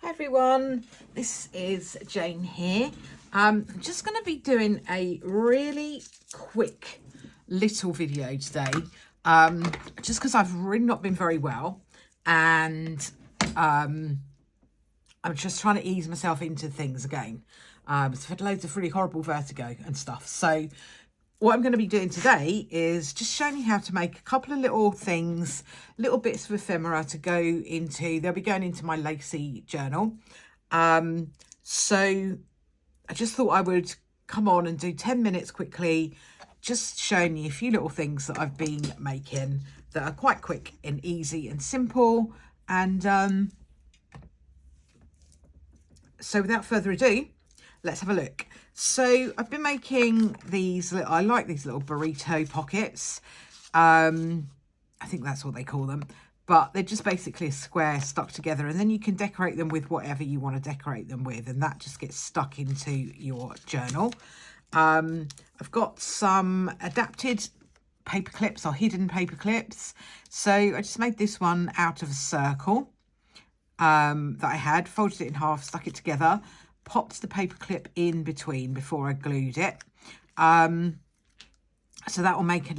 Hi everyone, this is Jane here. I'm just going to be doing a really quick little video today, just because I've really not been very well, and I'm just trying to ease myself into things again. So I've had loads of really horrible vertigo and stuff. So what I'm going to be doing today is just showing you how to make a couple of little things, little bits of ephemera to go into. They'll be going into my lacy journal. So I just thought I would come on and do 10 minutes quickly, just showing you a few little things that I've been making that are quite quick and easy and simple. And so without further ado, let's have a look. So I've been making these, I like these little burrito pockets. I think that's what they call them, but they're just basically a square stuck together, and then you can decorate them with whatever you want to decorate them with, and that just gets stuck into your journal. I've got some adapted paper clips or hidden paper clips. So I just made this one out of a circle that I had, folded it in half, stuck it together, popped the paper clip in between before I glued it. So that will make a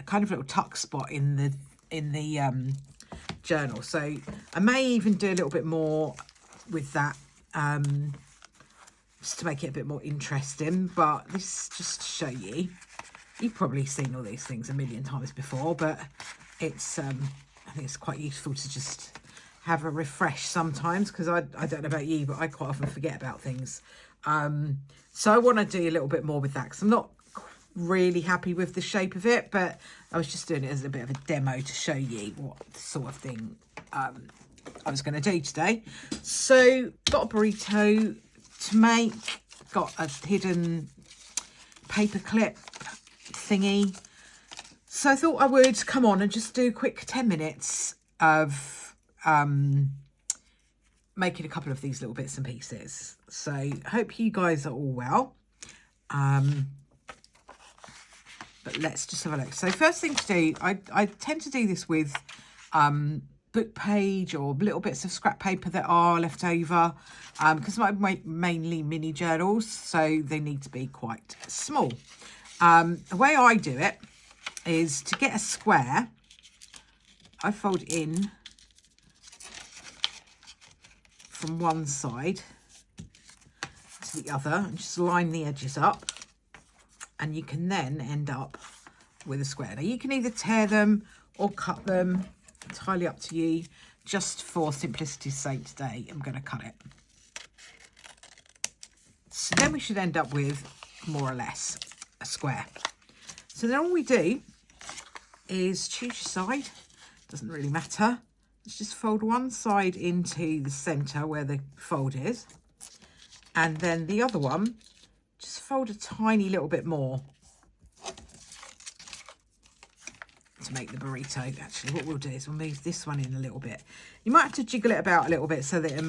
kind of little tuck spot in the journal. So I may even do a little bit more with that, just to make it a bit more interesting. But this just to show you, you've probably seen all these things a million times before, but it's I think it's quite useful to just have a refresh sometimes, because I don't know about you, but I quite often forget about things. So I want to do a little bit more with that, because I'm not really happy with the shape of it, but I was just doing it as a bit of a demo to show you what sort of thing I was going to do today. So got a burrito to make, got a hidden paper clip thingy. So I thought I would come on and just do a quick 10 minutes of making a couple of these little bits and pieces. So I hope you guys are all well. But let's just have a look. So first thing to do, I tend to do this with book page or little bits of scrap paper that are left over, because I make mainly mini journals, so they need to be quite small. The way I do it is to get a square, I fold in from one side to the other and just line the edges up, and you can then end up with a square. Now you can either tear them or cut them, entirely up to you. Just for simplicity's sake today, I'm going to cut it. So then we should end up with more or less a square. So then all we do is choose your side, doesn't really matter. Let's just fold one side into the center where the fold is, and then the other one, just fold a tiny little bit more to make the burrito. Actually, what we'll do is we'll move this one in a little bit. You might have to jiggle it about a little bit so that it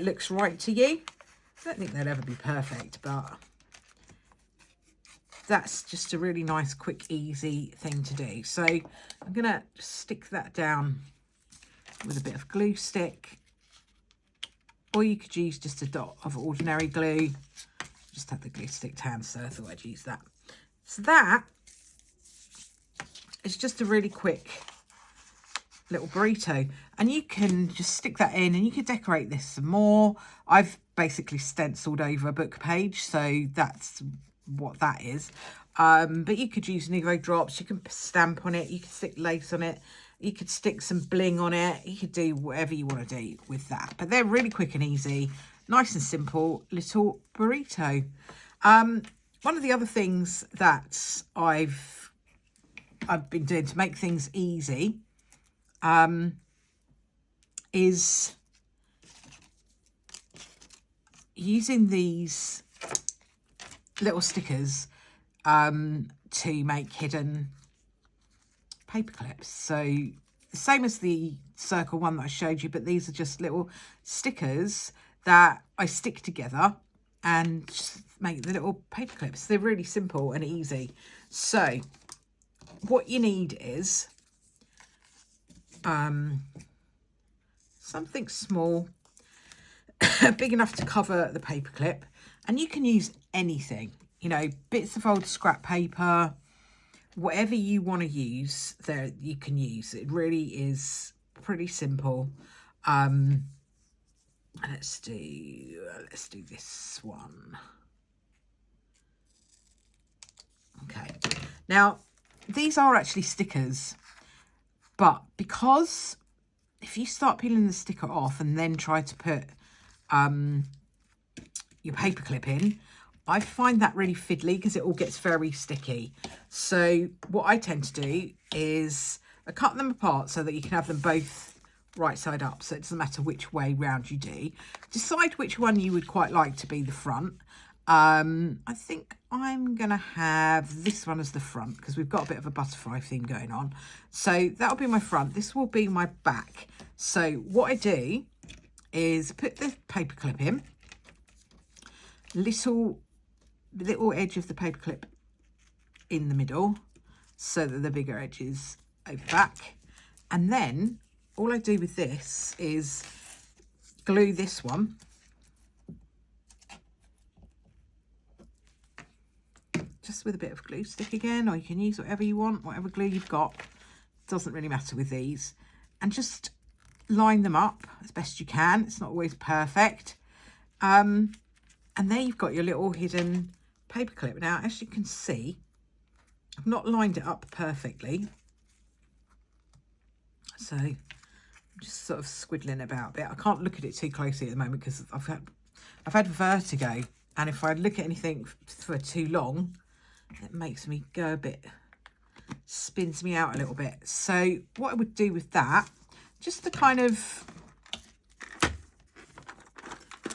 looks right to you. I don't think they'll ever be perfect, but that's just a really nice, quick, easy thing to do. So I'm going to stick that down with a bit of glue stick, or you could use just a dot of ordinary glue. Just had the glue stick to hand, so I thought I'd use that. So that is just a really quick little burrito, and you can just stick that in and you can decorate this some more. I've basically stenciled over a book page, so that's what that is. But you could use Negro drops, you can stamp on it, you could stick lace on it, you could stick some bling on it, you could do whatever you want to do with that. But they're really quick and easy, nice and simple little burrito. One of the other things that I've been doing to make things easy is using these little stickers to make hidden paper clips. So the same as the circle one that I showed you, but these are just little stickers that I stick together and just make the little paper clips. They're really simple and easy. So what you need is something small, big enough to cover the paper clip. And you can use anything, you know, bits of old scrap paper, whatever you want to use there, you can use. It really is pretty simple. Let's do this one. Okay, now these are actually stickers, but because if you start peeling the sticker off and then try to put your paper clip in, I find that really fiddly because it all gets very sticky. So what I tend to do is I cut them apart so that you can have them both right side up, so it doesn't matter which way round you do. Decide which one you would quite like to be the front. I think I'm gonna have this one as the front because we've got a bit of a butterfly theme going on. So that'll be my front. This will be my back. So what I do is put the paper clip in, little edge of the paper clip in the middle so that the bigger edge is over back, and then all I do with this is glue this one just with a bit of glue stick again, or you can use whatever you want, whatever glue you've got, doesn't really matter with these, and just line them up as best you can. It's not always perfect. And there you've got your little hidden paper clip. Now, as you can see, I've not lined it up perfectly, so I'm just sort of squiddling about a bit. I can't look at it too closely at the moment because I've had vertigo, and if I look at anything for too long, it makes me go a bit, spins me out a little bit. So what I would do with that, just to kind of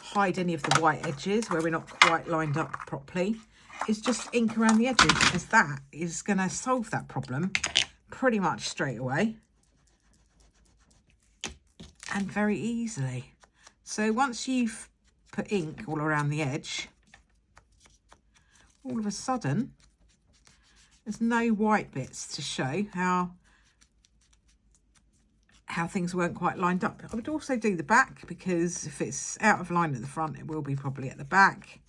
hide any of the white edges where we're not quite lined up properly, is just ink around the edges, because that is going to solve that problem pretty much straight away and very easily. So once you've put ink all around the edge, all of a sudden there's no white bits to show how things weren't quite lined up. I would also do the back, because if it's out of line at the front, it will be probably at the back.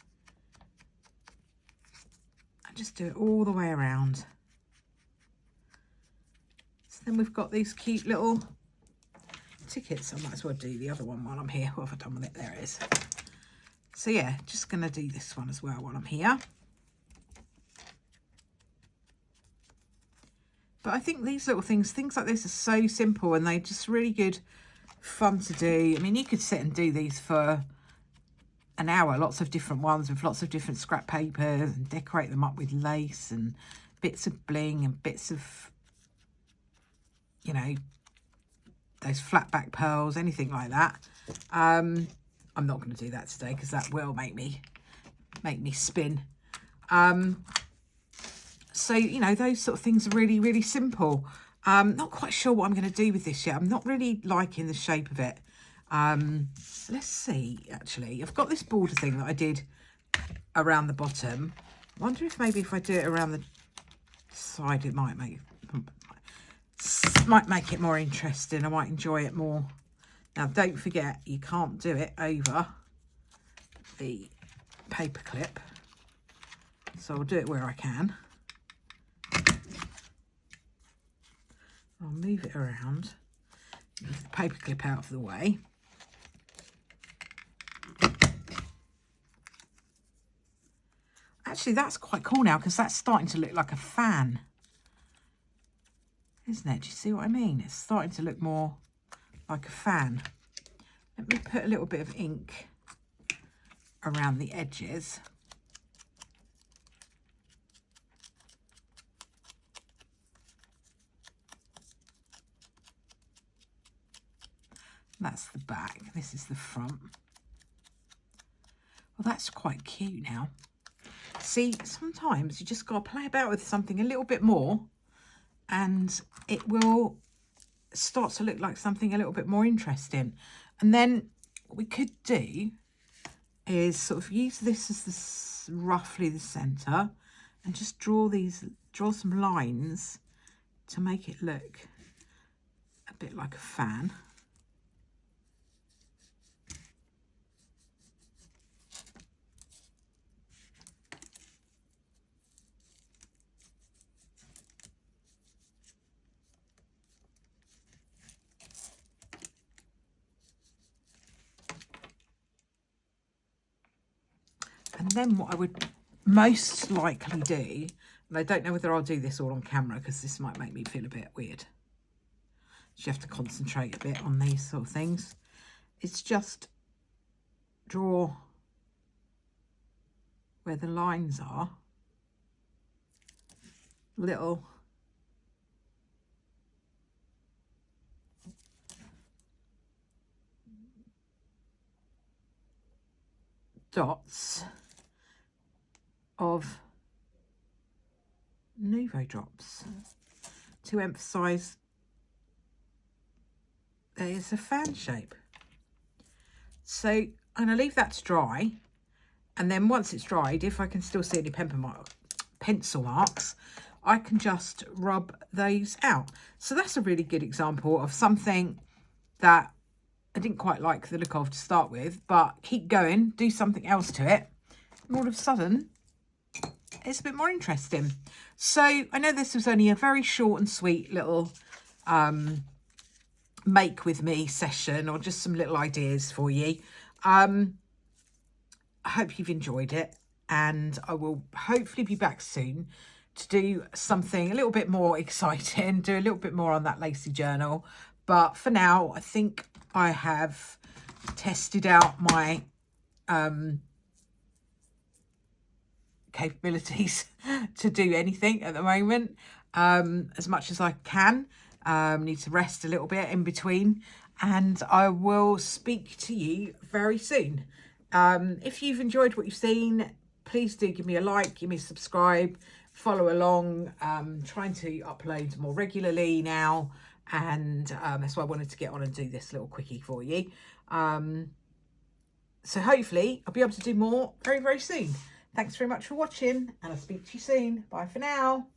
And just do it all the way around. So then we've got these cute little tickets. I might as well do the other one while I'm here. What have I done with it? There it is. So yeah, just going to do this one as well while I'm here. But I think these little things like this are so simple, and they're just really good fun to do. I mean, you could sit and do these for an hour, lots of different ones with lots of different scrap papers, and decorate them up with lace and bits of bling and bits of, you know, those flat back pearls, anything like that. I'm not going to do that today because that will make me spin. So, you know, those sort of things are really, really simple. Not quite sure what I'm going to do with this yet. I'm not really liking the shape of it. Let's see, actually. I've got this border thing that I did around the bottom. I wonder if maybe if I do it around the side, it might make it more interesting. I might enjoy it more. Now, don't forget, you can't do it over the paper clip. So I'll do it where I can. I'll move it around, move the paper clip out of the way. Actually, that's quite cool now because that's starting to look like a fan, isn't it? Do you see what I mean? It's starting to look more like a fan. Let me put a little bit of ink around the edges. That's the back. This is the front. Well, that's quite cute now. See, sometimes you just got to play about with something a little bit more and it will start to look like something a little bit more interesting. And then what we could do is sort of use this as roughly the centre and just draw some lines to make it look a bit like a fan. And then what I would most likely do, and I don't know whether I'll do this all on camera because this might make me feel a bit weird. So you have to concentrate a bit on these sort of things. It's just draw where the lines are, little dots of Nouveau drops to emphasize there's a fan shape. So I'm going to leave that to dry, and then once it's dried, if I can still see any pencil marks, I can just rub those out. So that's a really good example of something that I didn't quite like the look of to start with, but keep going, do something else to it, and all of a sudden it's a bit more interesting. So I know this was only a very short and sweet little make with me session, or just some little ideas for you. I hope you've enjoyed it, and I will hopefully be back soon to do something a little bit more exciting, do a little bit more on that lacy journal. But for now, I think I have tested out my capabilities to do anything at the moment, as much as I can. Need to rest a little bit in between, and I will speak to you very soon. If you've enjoyed what you've seen, please do give me a like, give me a subscribe, follow along. Trying to upload more regularly now, and that's why I wanted to get on and do this little quickie for you. So hopefully I'll be able to do more very, very soon. Thanks very much for watching, and I'll speak to you soon. Bye for now.